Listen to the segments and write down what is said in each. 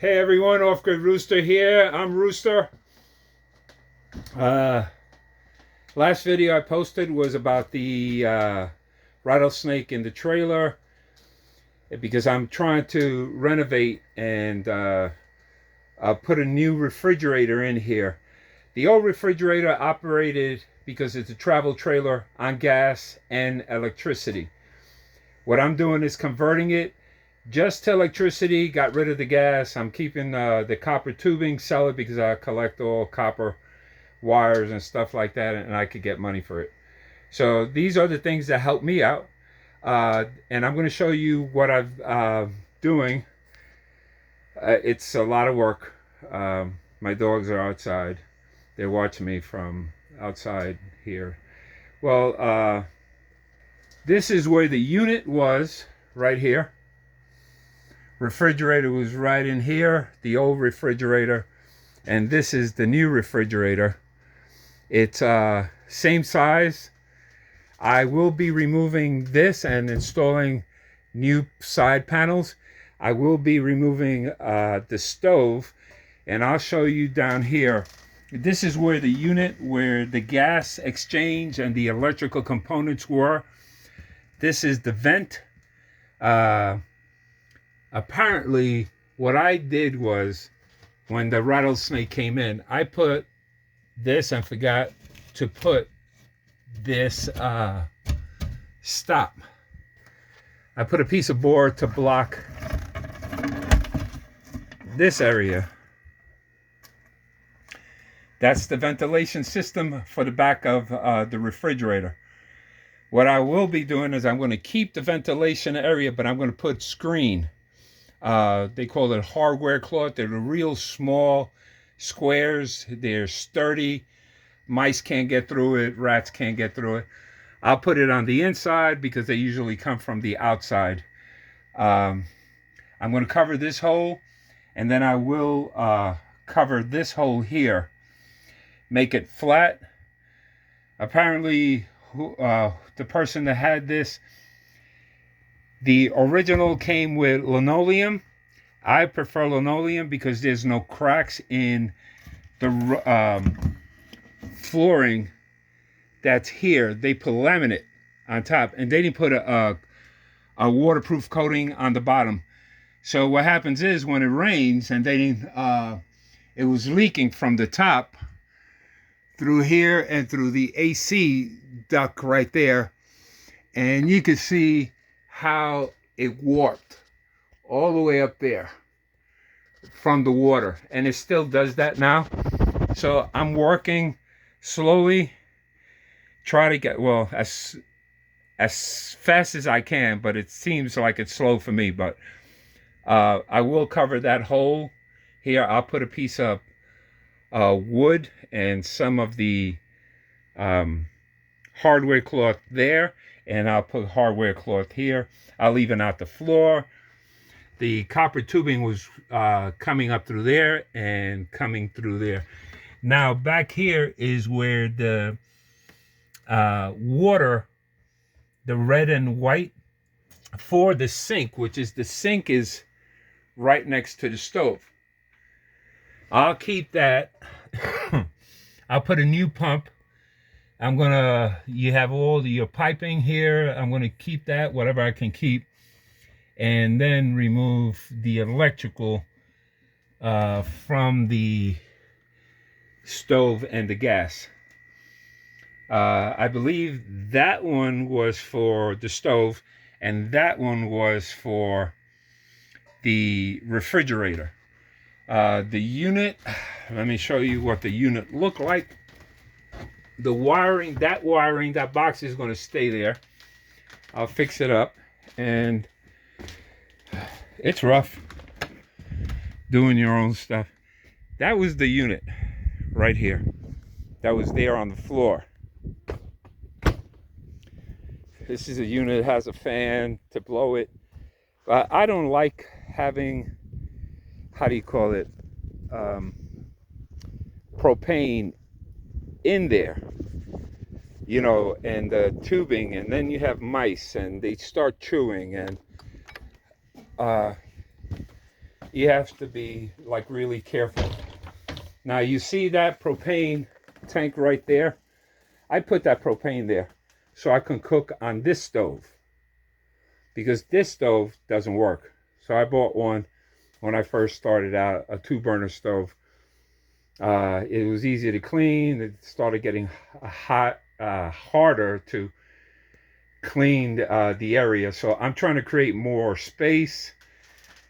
Hey everyone, Off Grid Rooster here. I'm Rooster. Last video I posted was about the rattlesnake in the trailer because I'm trying to renovate and put a new refrigerator in here. The old refrigerator operated, because it's a travel trailer, on gas and electricity. What I'm doing is converting it just to electricity, got rid of the gas. I'm keeping the copper tubing, sell it because I collect all copper wires and stuff like that, and I could get money for it. So these are the things that help me out. And I'm going to show you what I'm doing. It's a lot of work. My dogs are outside. They're watching me from outside here. Well, this is where the unit was, right here. Refrigerator was right in here, the old refrigerator, and this is the new refrigerator. It's same size. I will be removing this and installing new side panels. I will be removing the stove, and I'll show you down here. This is where the unit, where the gas exchange and the electrical components were. This is the vent. Apparently, what I did was, when the rattlesnake came in, I put this and forgot to put this stop. I put a piece of board to block this area. That's the ventilation system for the back of the refrigerator. What I will be doing is I'm going to keep the ventilation area, but I'm going to put screen. They call it hardware cloth. They're the real small squares. They're sturdy. Mice can't get through it. Rats can't get through it. I'll put it on the inside because they usually come from the outside. I'm going to cover this hole, and then I will cover this hole here. Make it flat. Apparently, the person that had this, the original came with linoleum. I prefer linoleum because there's no cracks in the flooring that's here. They put laminate on top, and they didn't put a waterproof coating on the bottom. So what happens is, when it rains, and they didn't, it was leaking from the top through here and through the AC duct right there, and you can see how it warped all the way up there from the water, and it still does that now. So I'm working slowly, try to get, well, as fast as I can, but it seems like it's slow for me. But I will cover that hole here. I'll put a piece of wood and some of the hardware cloth there, and I'll put hardware cloth here. I'll even out the floor. The copper tubing was coming up through there and coming through there. Now back here is where the water, the red and white, for the sink, which is, the sink is right next to the stove. I'll keep that. I'll put a new pump. You have all your piping here. I'm gonna keep that, whatever I can keep, and then remove the electrical from the stove and the gas. I believe that one was for the stove, and that one was for the refrigerator. The unit, let me show you what the unit looked like. The wiring, that box is going to stay there. I'll fix it up, and it's rough doing your own stuff. That was the unit right here. That was there on the floor. This is a unit that has a fan to blow it. I don't like having, how do you call it, propane in there, you know, and the tubing, and then you have mice and they start chewing, and you have to be like really careful. Now you see that propane tank right there? I put that propane there so I can cook on this stove, because this stove doesn't work. So I bought one when I first started out, a 2-burner stove. It was easy to clean. It started getting hot, harder to clean the area. So I'm trying to create more space.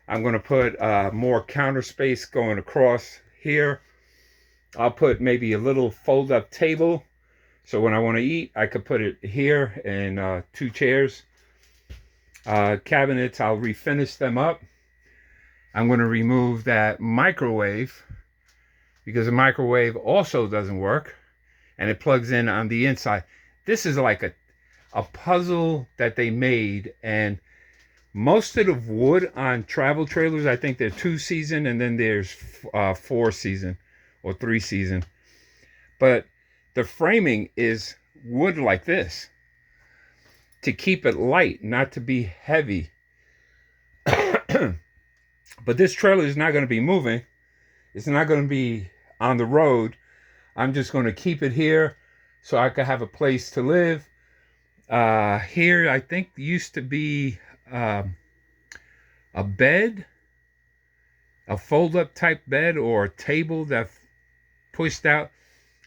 I'm going to put more counter space going across here. I'll put maybe a little fold-up table, so when I want to eat, I could put it here, and 2 chairs. Cabinets, I'll refinish them up. I'm going to remove that microwave, because the microwave also doesn't work, and it plugs in on the inside. This is like a puzzle that they made, and most of the wood on travel trailers, I think they're 2-season, and then there's 4-season or 3-season. But the framing is wood like this to keep it light, not to be heavy. But this trailer is not going to be moving. It's not going to be on the road. I'm just going to keep it here so I can have a place to live. Here, I think used to be a bed, a fold-up type bed, or a table that pushed out.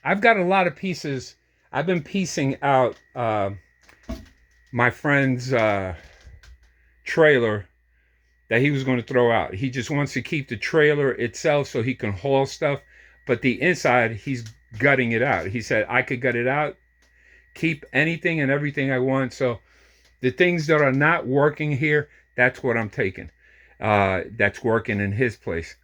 I've got a lot of pieces. I've been piecing out my friend's trailer that he was going to throw out. He just wants to keep the trailer itself so he can haul stuff, but the inside, he's gutting it out. He said, I could gut it out, keep anything and everything I want. So the things that are not working here, that's what I'm taking. That's working in his place.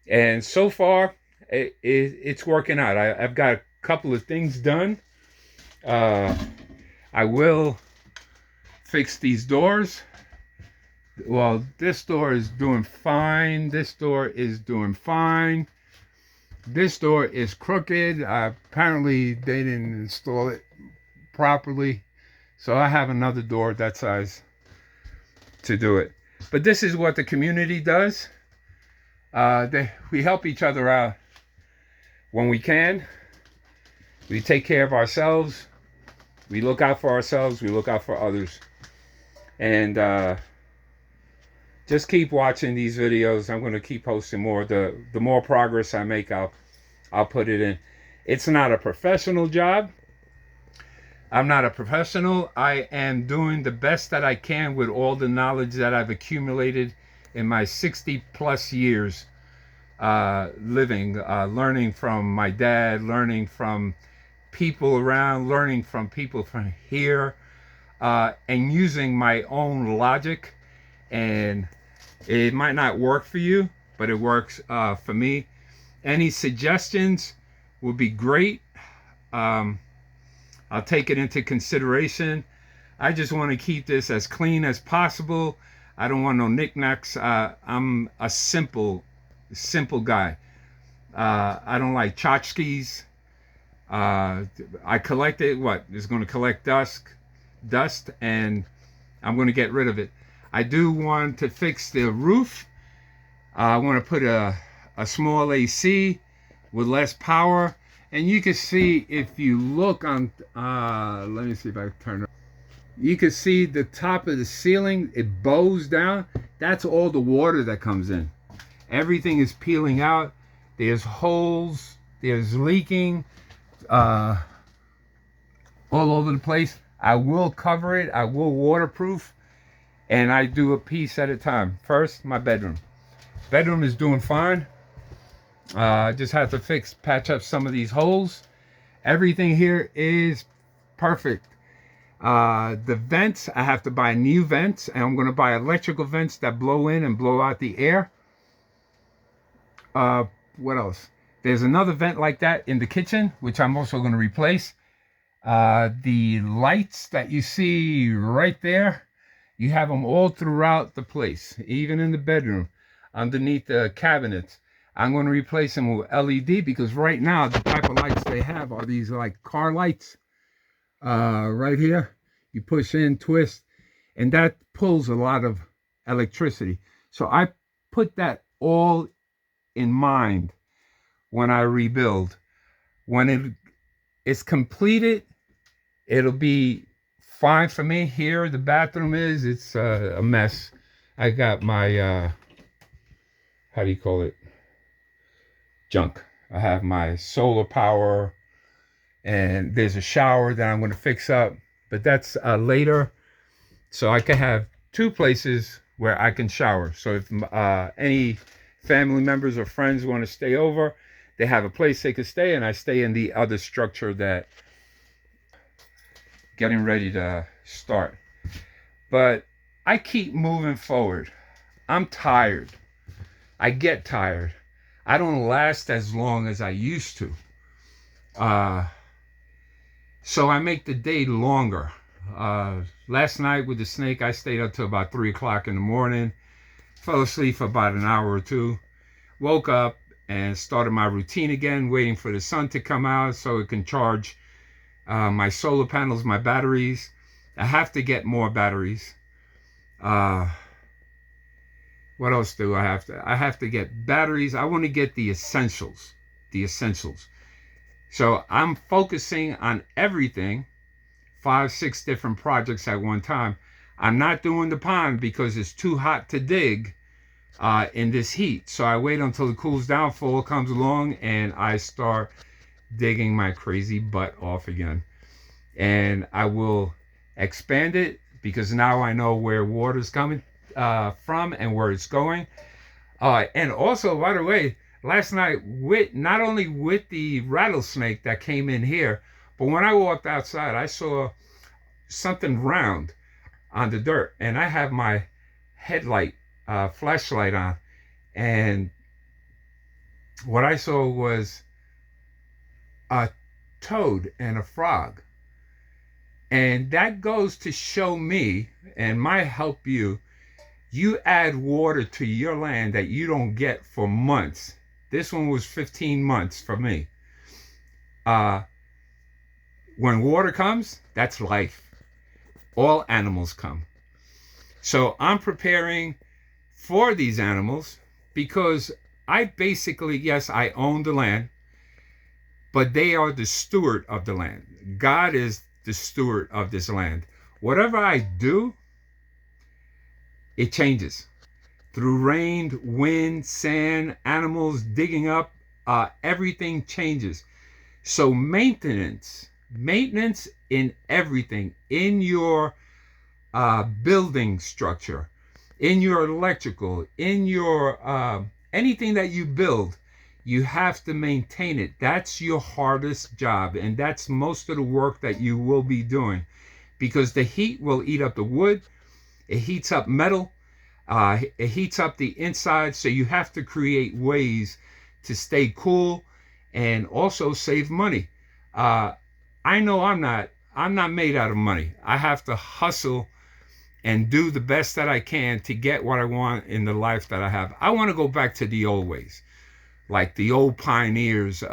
And so far, it's working out. I've got a couple of things done. I will fix these doors. Well, this door is doing fine. This door is doing fine. This door is crooked. Apparently, they didn't install it properly. So I have another door that size to do it. But this is what the community does. We help each other out when we can. We take care of ourselves. We look out for ourselves. We look out for others. And just keep watching these videos. I'm going to keep posting more. The more progress I make, I'll put it in. It's not a professional job. I'm not a professional. I am doing the best that I can with all the knowledge that I've accumulated in my 60 plus years living, learning from my dad, learning from people around, learning from people from here, and using my own logic. And it might not work for you, but it works for me. Any suggestions would be great. I'll take it into consideration. I just want to keep this as clean as possible. I don't want no knickknacks. I'm a simple guy. I don't like tchotchkes. I collected what is going to collect dust, and I'm going to get rid of it. I do want to fix the roof. I want to put a small AC with less power. And you can see, if you look on, let me see if I can turn it. You can see the top of the ceiling, it bows down. That's all the water that comes in. Everything is peeling out. There's holes, there's leaking all over the place. I will cover it, I will waterproof, and I do a piece at a time. First, my bedroom. Bedroom is doing fine. I just have to patch up some of these holes. Everything here is perfect. The vents, I have to buy new vents, and I'm going to buy electrical vents that blow in and blow out the air. What else? There's another vent like that in the kitchen, which I'm also going to replace. The lights that you see right there, you have them all throughout the place, even in the bedroom, underneath the cabinets. I'm going to replace them with LED, because right now the type of lights they have are these like car lights. Right here, you push in, twist, and that pulls a lot of electricity. So I put that all in mind when I rebuild. When it's completed, it'll be fine for me. Here, the bathroom it's a mess. I got my, how do you call it? Junk. I have my solar power, and there's a shower that I'm going to fix up, but that's later. So I can have two places where I can shower. So if any family members or friends want to stay over, they have a place they could stay, and I stay in the other structure that getting ready to start. But I keep moving forward. I'm tired. I get tired. I don't last as long as I used to. So I make the day longer. Last night with the snake, I stayed up till about 3 o'clock in the morning. Fell asleep for about an hour or two. Woke up and started my routine again, waiting for the sun to come out so it can charge my solar panels, my batteries. I have to get more batteries. What else do I have to? I have to get batteries. I want to get the essentials. The essentials. So I'm focusing on everything, 5, 6 different projects at one time. I'm not doing the pond because it's too hot to dig in this heat. So I wait until it cools down, fall comes along, and I start digging my crazy butt off again. And I will expand it because now I know where water's coming from and where it's going. And also, by the way, last night, with not only with the rattlesnake that came in here, but when I walked outside, I saw something round on the dirt, and I have my headlight, flashlight on, and what I saw was a toad and a frog. And that goes to show me, and might help you, you add water to your land that you don't get for months. This one was 15 months for me. When water comes, that's life. All animals come. So I'm preparing for these animals because I basically, yes, I own the land, but they are the steward of the land. God is the steward of this land. Whatever I do, it changes. Through rain, wind, sand, animals digging up, everything changes. So maintenance in everything, in your building structure, in your electrical, in your anything that you build, you have to maintain it. That's your hardest job, and that's most of the work that you will be doing, because the heat will eat up the wood, it heats up metal, it heats up the inside, so you have to create ways to stay cool and also save money. I know I'm not made out of money. I have to hustle and do the best that I can to get what I want in the life that I have. I want to go back to the old ways, like the old pioneers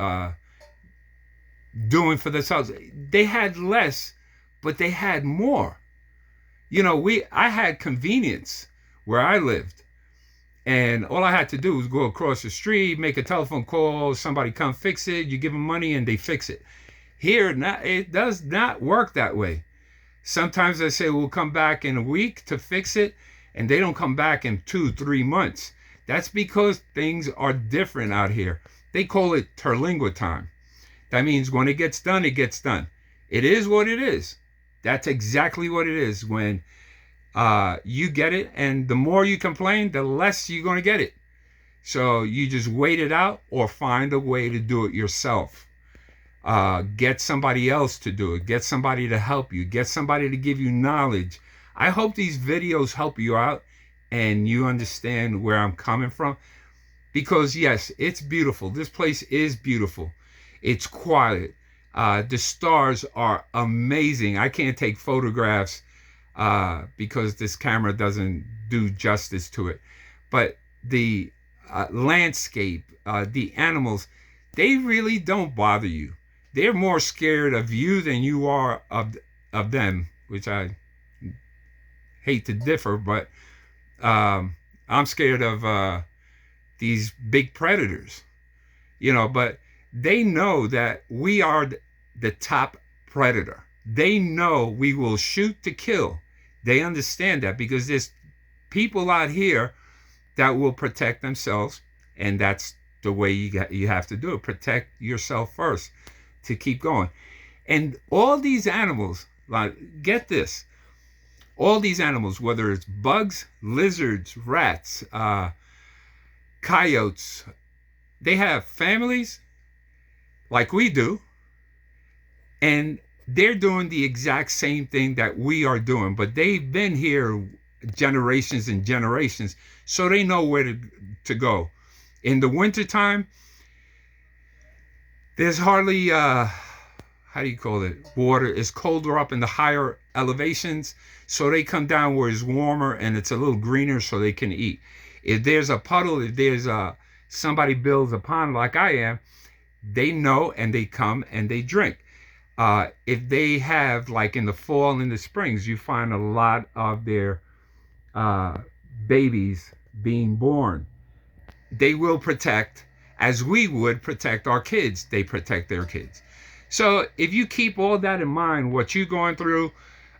doing for themselves. They had less, but they had more. You know, I had convenience where I lived, and all I had to do was go across the street, make a telephone call, somebody come fix it, you give them money and they fix it. Here, it does not work that way. Sometimes I say we'll come back in a week to fix it, and they don't come back in 2, 3 months. That's because things are different out here. They call it terlingua time. That means when it gets done, it gets done. It is what it is. That's exactly what it is. When you get it, and the more you complain, the less you're going to get it. So you just wait it out or find a way to do it yourself. Get somebody else to do it. Get somebody to help you. Get somebody to give you knowledge. I hope these videos help you out and you understand where I'm coming from. Because yes, it's beautiful. This place is beautiful. It's quiet. The stars are amazing. I can't take photographs because this camera doesn't do justice to it. But the landscape, the animals, they really don't bother you. They're more scared of you than you are of them, which I hate to differ, but I'm scared of these big predators, but they know that we are the top predator. They know we will shoot to kill. They understand that because there's people out here that will protect themselves, and that's the way you have to do it. Protect yourself first to keep going. And all these animals, like, get this, all these animals, whether it's bugs, lizards, rats, coyotes, they have families like we do, and they're doing the exact same thing that we are doing, but they've been here generations and generations, so they know where to go. In the wintertime, there's hardly, how do you call it, water. It's colder up in the higher elevations, so they come down where it's warmer and it's a little greener so they can eat. If there's a puddle, if there's somebody builds a pond like I am, they know and they come and they drink. If they have, like in the fall and the springs, you find a lot of their babies being born. They will protect, as we would protect our kids. They protect their kids. So if you keep all that in mind, what you're going through,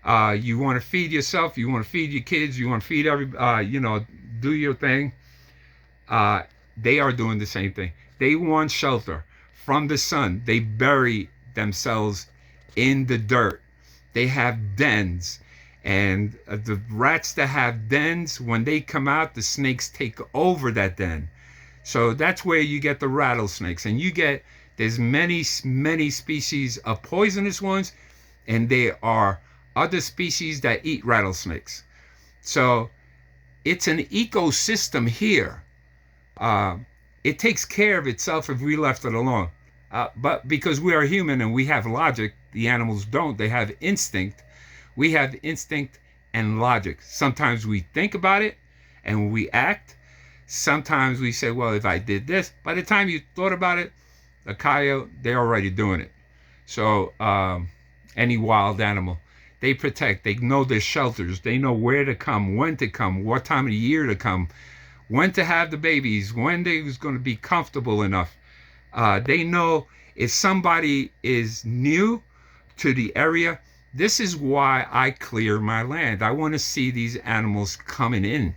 you want to feed yourself, you want to feed your kids, you want to feed do your thing. They are doing the same thing. They want shelter from the sun. They bury themselves in the dirt. They have dens. And the rats that have dens, when they come out, the snakes take over that den. So that's where you get the rattlesnakes. And there's many species of poisonous ones, and there are other species that eat rattlesnakes. So it's an ecosystem here. It takes care of itself if we left it alone. But because we are human and we have logic, the animals don't. They have instinct. We have instinct and logic. Sometimes we think about it and we act. Sometimes we say, well, if I did this, by the time you thought about it, the coyote, they're already doing it. So any wild animal, they protect. They know their shelters. They know where to come, when to come, what time of the year to come, when to have the babies, when they was going to be comfortable enough. They know if somebody is new to the area. This is why I clear my land. I want to see these animals coming in.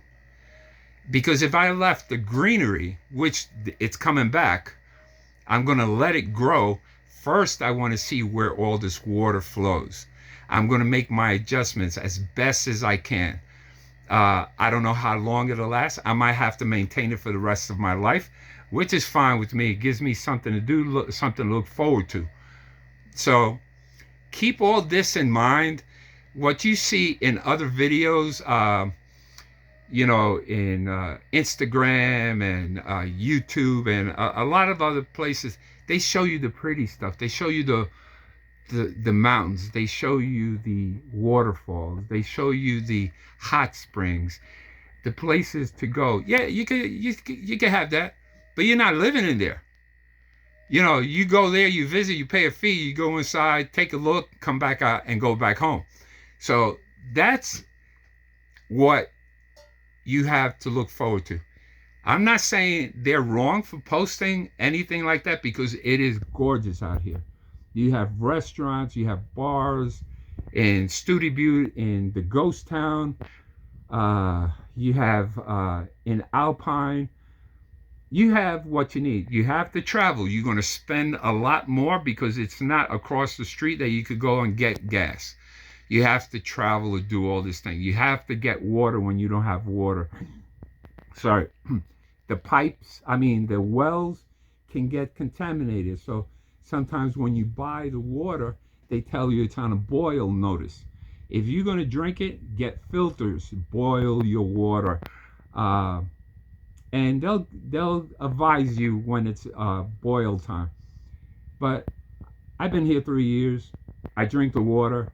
Because if I left the greenery, which it's coming back, I'm going to let it grow. First, I want to see where all this water flows. I'm going to make my adjustments as best as I can. I don't know how long it'll last. I might have to maintain it for the rest of my life, which is fine with me. It gives me something to do, something to look forward to. So keep all this in mind. What you see in other videos, in Instagram and YouTube and a lot of other places, they show you the pretty stuff. They show you the mountains. They show you the waterfalls. They show you the hot springs, the places to go. Yeah, you can have that, but you're not living in there. You go there, you visit, you pay a fee, you go inside, take a look, come back out, and go back home. So that's what you have to look forward to. I'm not saying they're wrong for posting anything like that, because it is gorgeous out here. You have restaurants, you have bars in Studi Butte, in the ghost town. You have in Alpine. You have what you need. You have to travel. You're going to spend a lot more because it's not across the street that you could go and get gas. You have to travel to do all this thing. You have to get water when you don't have water. Sorry. The wells can get contaminated. So sometimes when you buy the water, they tell you it's on a boil notice. If you're going to drink it, get filters. Boil your water. And they'll advise you when it's boil time. But I've been here 3 years. I drink the water.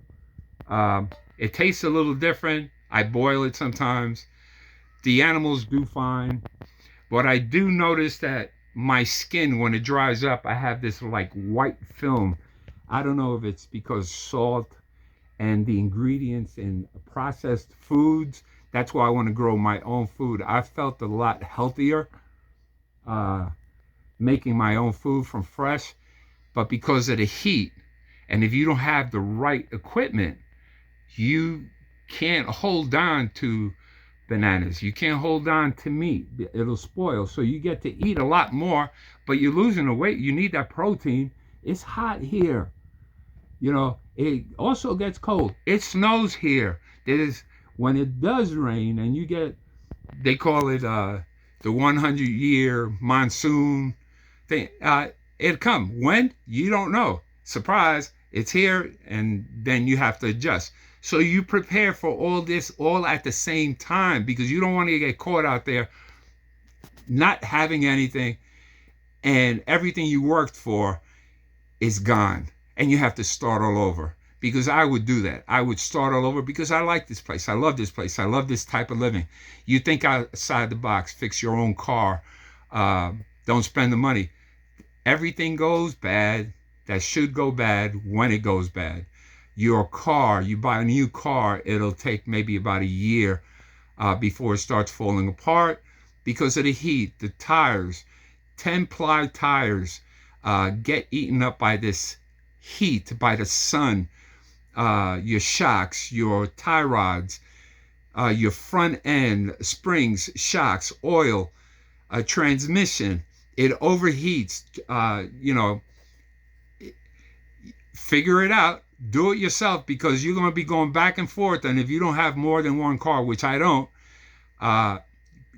It tastes a little different. I boil it sometimes. The animals do fine. But I do notice that my skin, when it dries up, I have this like white film. I don't know if it's because salt and the ingredients in processed foods. That's why I want to grow my own food. I felt a lot healthier uh, making my own food from fresh, but because of the heat, and if you don't have the right equipment, you can't hold on to bananas. You can't hold on to meat. It'll spoil. So you get to eat a lot more, but you're losing the weight. You need that protein. It's hot here. It also gets cold. It snows here. There's when it does rain and you get, they call it the 100-year monsoon thing. It come when you don't know. Surprise! It's here, and then you have to adjust. So you prepare for all this all at the same time because you don't want to get caught out there not having anything, and everything you worked for is gone, and you have to start all over. Because I would do that. I would start all over because I like this place. I love this place. I love this type of living. You think outside the box, fix your own car, don't spend the money. Everything goes bad that should go bad when it goes bad. Your car, you buy a new car, it'll take maybe about a year before it starts falling apart because of the heat. The tires, 10-ply tires, get eaten up by this heat, by the sun. Your shocks, your tie rods, your front end, springs, shocks, oil, transmission. It overheats. Figure it out. Do it yourself because you're going to be going back and forth. And if you don't have more than one car, which I don't,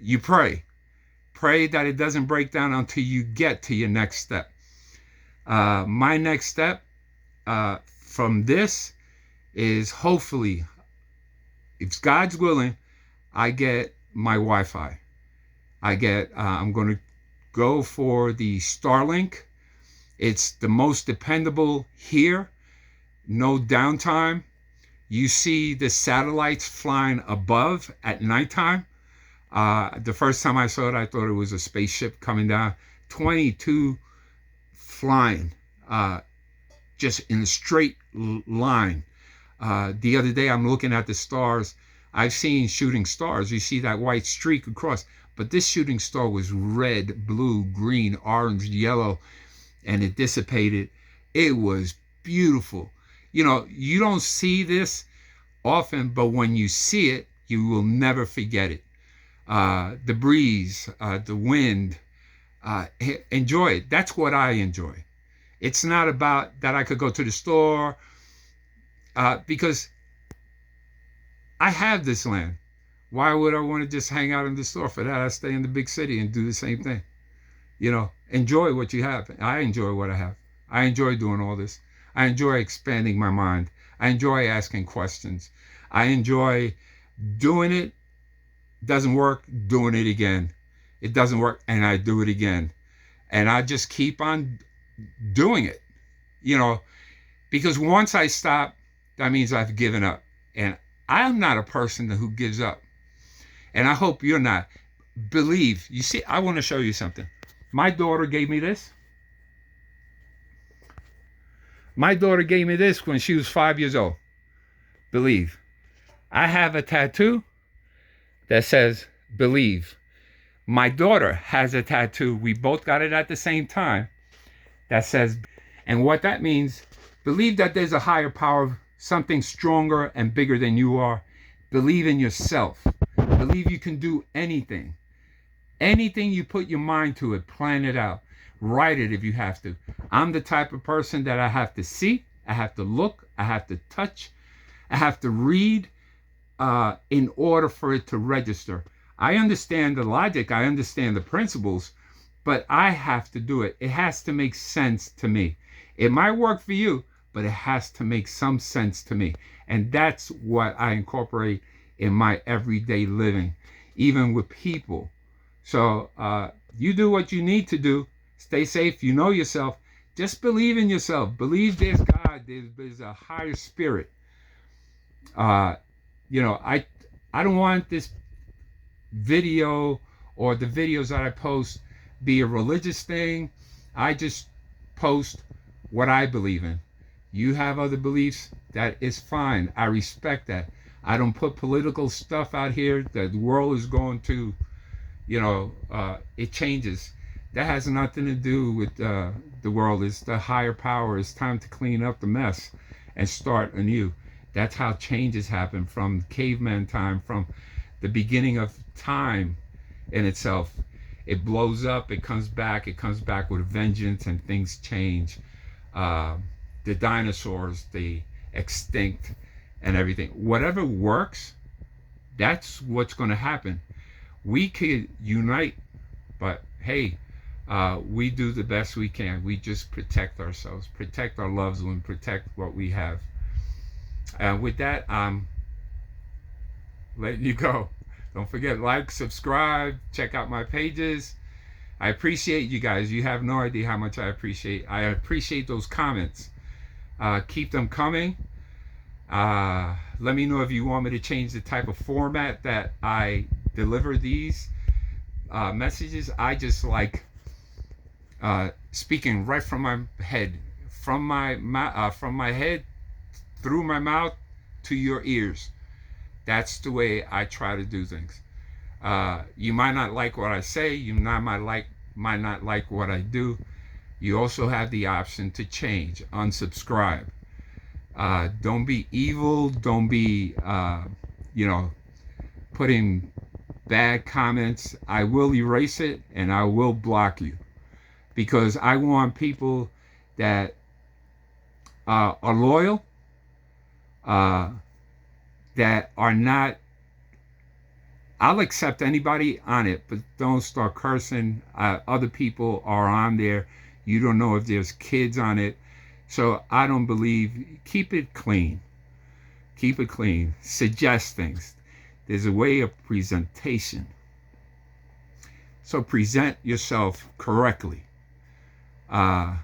you pray. Pray that it doesn't break down until you get to your next step. My next step from this is hopefully, if God's willing, I get my Wi-Fi. I'm going to go for the Starlink. It's the most dependable here. No downtime. You see the satellites flying above at nighttime. The first time I saw it, I thought it was a spaceship coming down. 22 flying, just in a straight line. The other day, I'm looking at the stars. I've seen shooting stars. You see that white streak across. But this shooting star was red, blue, green, orange, yellow, and it dissipated. It was beautiful. You don't see this often, but when you see it, you will never forget it. The breeze, the wind, enjoy it. That's what I enjoy. It's not about that I could go to the store because I have this land. Why would I want to just hang out in the store? For that, I stay in the big city and do the same thing. Enjoy what you have. I enjoy what I have. I enjoy doing all this. I enjoy expanding my mind. I enjoy asking questions. I enjoy doing it. Doesn't work, doing it again. It doesn't work, and I do it again. And I just keep on doing it, because once I stop, that means I've given up. And I'm not a person who gives up. And I hope you're not. Believe. You see, I want to show you something. My daughter gave me this. My daughter gave me this when she was 5 years old. Believe. I have a tattoo that says, believe. My daughter has a tattoo. We both got it at the same time. That says, and what that means, believe that there's a higher power, something stronger and bigger than you are. Believe in yourself. Believe you can do anything. Anything you put your mind to it, plan it out. Write it if you have to. I'm the type of person that I have to see, I have to look, I have to touch, I have to read in order for it to register. I understand the logic, I understand the principles, but I have to do it. It has to make sense to me. It might work for you, but it has to make some sense to me. And that's what I incorporate in my everyday living, even with people. So you do what you need to do. Stay safe. You know yourself. Just believe in yourself. Believe there's God. There's a higher spirit. I don't want this video or the videos that I post be a religious thing. I just post what I believe in. You have other beliefs. That is fine. I respect that. I don't put political stuff out here that the world is going to, it changes. That has nothing to do with the world. It's the higher power. It's time to clean up the mess and start anew. That's how changes happen from caveman time, from the beginning of time in itself. It blows up, it comes back with a vengeance, and things change. Uh, the dinosaurs, they extinct, and everything. Whatever works, that's what's going to happen. We could unite, but hey, we do the best we can. We just protect ourselves, protect our loved ones, protect what we have. And with that, I'm letting you go. Don't forget, like, subscribe, check out my pages. I appreciate you guys. You have no idea how much I appreciate. I appreciate those comments. Keep them coming. Let me know if you want me to change the type of format that I deliver these messages. I just like speaking right from my head, from my head through my mouth to your ears. That's the way I try to do things. You might not like what I say. You might not like what I do. You also have the option to change, unsubscribe. Don't be evil. Don't be, putting bad comments. I will erase it and I will block you, because I want people that are loyal, that are not. I'll accept anybody on it, but don't start cursing. Other people are on there. You don't know if there's kids on it. So I don't believe. Keep it clean. Keep it clean. Suggest things. There's a way of presentation. So present yourself correctly. I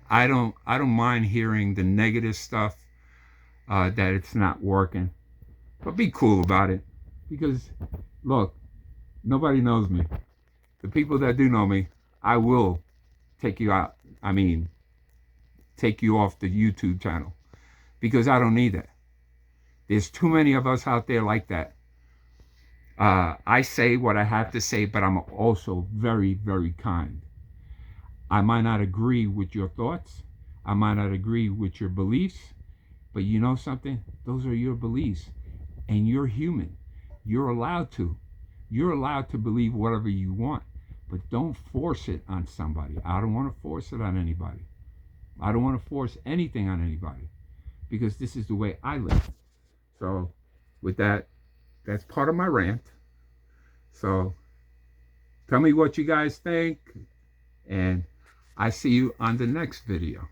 don't mind hearing the negative stuff, that it's not working, but be cool about it. Because, look, nobody knows me. The people that do know me, I will take you out. I mean, take you off the YouTube channel, because I don't need that. There's too many of us out there like that. I say what I have to say, but I'm also very, very kind. I might not agree with your thoughts. I might not agree with your beliefs, but you know something? Those are your beliefs, and you're human. You're allowed to. You're allowed to believe whatever you want, but don't force it on somebody. I don't want to force it on anybody. I don't want to force anything on anybody, because this is the way I live. So with that, that's part of my rant. So tell me what you guys think, and I see you on the next video.